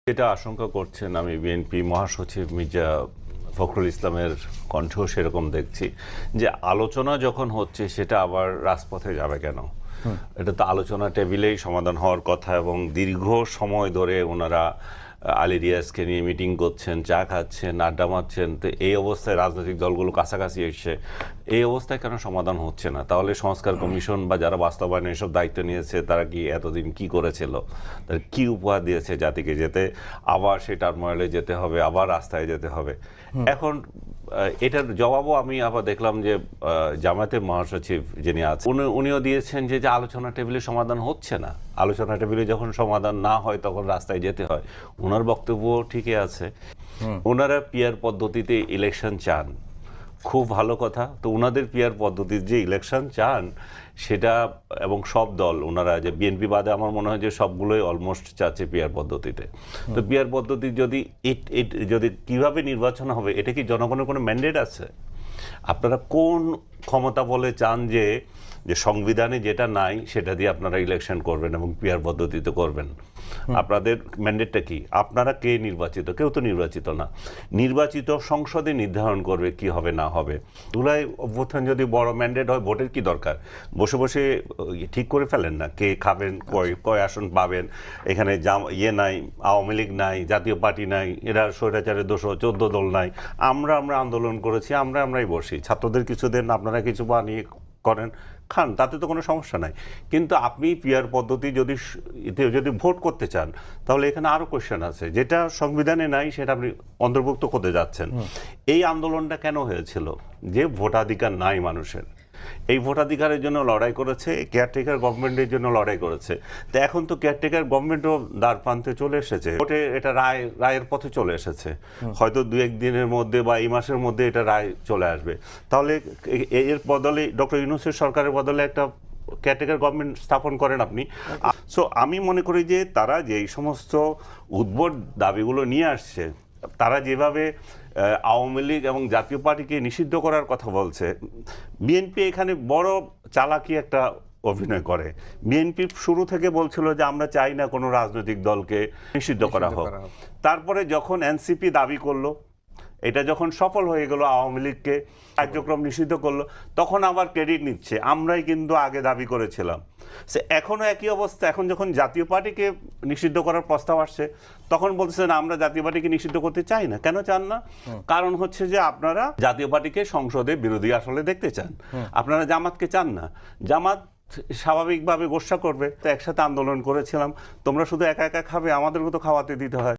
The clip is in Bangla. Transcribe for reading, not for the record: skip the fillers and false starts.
যেটা আশঙ্কা করছেন, আমি বিএনপি মহাসচিব মির্জা ফখরুল ইসলামের কণ্ঠেও সেরকম দেখছি যে আলোচনা যখন হচ্ছে সেটা আবার রাজপথে যাবে কেন? এটা তো আলোচনা টেবিলেই সমাধান হওয়ার কথা, এবং দীর্ঘ সময় ধরে ওনারা আলী রিয়াজকে নিয়ে মিটিং করছেন, চা খাচ্ছেন, আড্ডা মারছেন। তো এই অবস্থায় রাজনৈতিক দলগুলো কাছাকাছি এসছে, এই অবস্থায় কেন সমাধান হচ্ছে না? তাহলে সংস্কার কমিশন বা যারা বাস্তবায়নে এসব দায়িত্ব নিয়েছে তারা কি এতদিন কি করেছিল, তার কি উপহার দিয়েছে জাতিকে, যেতে আবার সেই টার্মোয়েলে যেতে হবে, আবার রাস্তায় যেতে হবে? এখন এটার জবাবও আমি আবার দেখলাম যে জামায়াতের মহাসচিব যিনি আছেন উনিও দিয়েছেন যে আলোচনা টেবিলে সমাধান হচ্ছে না। আলোচনা টেবিলে যখন সমাধান না হয় তখন রাস্তায় যেতে হয়। ওনার বক্তব্য ঠিকই আছে, ওনারা পিয়ার পদ্ধতিতে ইলেকশন চান, খুব ভালো কথা। তো ওনাদের পিয়ার পদ্ধতির যে ইলেকশন চান সেটা, এবং সব দল ওনারা, যে বিএনপি বাদে আমার মনে হয় যে সবগুলোই অলমোস্ট চাচ্ছে পিয়ার পদ্ধতিতে। তো পিয়ার পদ্ধতি যদি কিভাবে নির্বাচন হবে, এটা কি জনগণের কোনো ম্যান্ডেট আছে? আপনারা কোন ক্ষমতা বলে চান যে সংবিধানে যেটা নাই সেটা দিয়ে আপনারা ইলেকশন করবেন এবং পিয়ার পদ্ধতিতে করবেন? আপনাদের ম্যান্ডেটটা কি? আপনারা কে নির্বাচিত? কেউ তো নির্বাচিত না। নির্বাচিত সংসদে নির্ধারণ করবে কি হবে না হবে। জুলাই অভ্যুত্থান যদি বড় ম্যান্ডেট হয়, ভোটের কি দরকার? বসে বসে ঠিক করে ফেলেন না কে খাবেন, কয় আসন পাবেন। এখানে নাই, আওয়ামী লীগ নাই, জাতীয় পার্টি নাই, এরা স্বৈরাচারের 214 দল নাই। আমরা আন্দোলন করেছি, আমরাই বসি। ছাত্রদের কিছু দেন, আপনারা কিছু বানিয়ে করেন, খান, তাতে তো কোনো সমস্যা নাই। কিন্তু আপনি পিয়ার পদ্ধতি যদি ভোট করতে চান, তাহলে এখানে আরো কোয়েশ্চেন আছে, যেটা সংবিধানে নাই সেটা আপনি অন্তর্ভুক্ত করতে যাচ্ছেন। এই আন্দোলনটা কেন হয়েছিল? যে ভোটাধিকার নাই মানুষের, এই ভোটাধিকারের জন্য লড়াই করেছে, কেয়ারটেকার গভর্নমেন্টের জন্য লড়াই করেছে। তো এখন তো কেয়ারটেকার গভর্নমেন্টও দ্বার প্রান্তে চলে এসেছে, ভোটে এটা রায়ের পথে চলে এসেছে। হয়তো 2-1 দিনের মধ্যে বা এই মাসের মধ্যে এটা রায় চলে আসবে। তাহলে এর বদলে ডক্টর ইউনূসের সরকারের বদলে একটা কেয়ারটেকার গভর্নমেন্ট স্থাপন করেন আপনি। সো আমি মনে করি যে তারা যে এই সমস্ত উদ্ভট দাবিগুলো নিয়ে আসছে, তারা যেভাবে আওয়ামী লীগ এবং জাতীয় পার্টিকে নিষিদ্ধ করার কথা বলছে, বিএনপি এখানে বড় চালাকি একটা অভিনয় করে। বিএনপি শুরু থেকে বলছিল যে আমরা চাই না কোনো রাজনৈতিক দলকে নিষিদ্ধ করা হোক। তারপরে যখন এনসিপি দাবি করলো, এটা যখন সফল হয়ে গেল, আওয়ামী লীগকে কার্যক্রম নিষিদ্ধ করলো, তখন আবার ক্রেডিট নিচ্ছে আমরাই কিন্তু আগে দাবি করেছিলাম। সে এখনো একই অবস্থা। এখন যখন জাতীয় পার্টিকে নিষিদ্ধ করার প্রস্তাব আসছে, তখন বলছেন আমরা জাতীয় পার্টিকে নিষিদ্ধ করতে চাই না। কেন চান না? কারণ হচ্ছে যে আপনারা জাতীয় পার্টিকে সংসদে বিরোধী আসলে দেখতে চান, আপনারা জামাতকে চান না। জামাত স্বাভাবিকভাবে গোসা করবে। তো একসাথে আন্দোলন করেছিলাম, তোমরা শুধু একা একা খাবে, আমাদেরকে তো খাওয়াতে দিতে হয়।